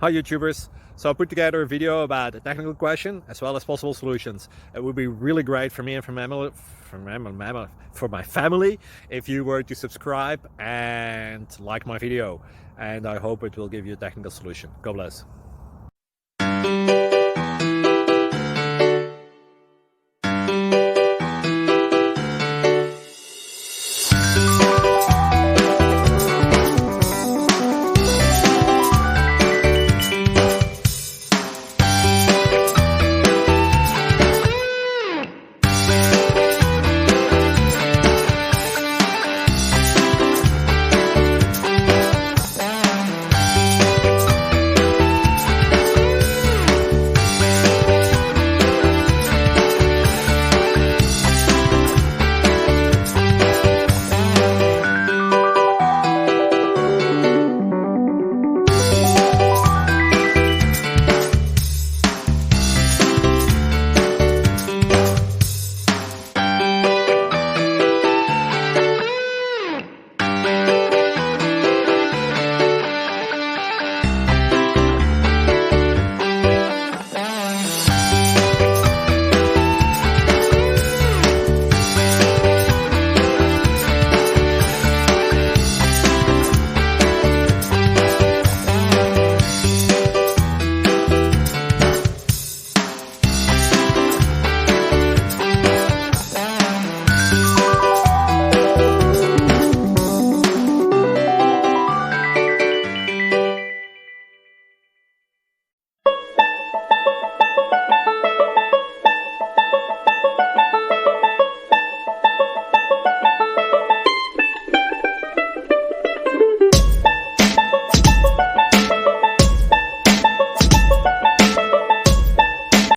Hi YouTubers! So I put together a video about a technical question as well as possible solutions. It would be really great for me and for my family if you were to subscribe and like my video, and I hope it will give you a technical solution. God bless.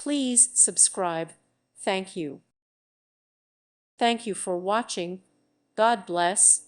Please subscribe. Thank you. Thank you for watching. God bless.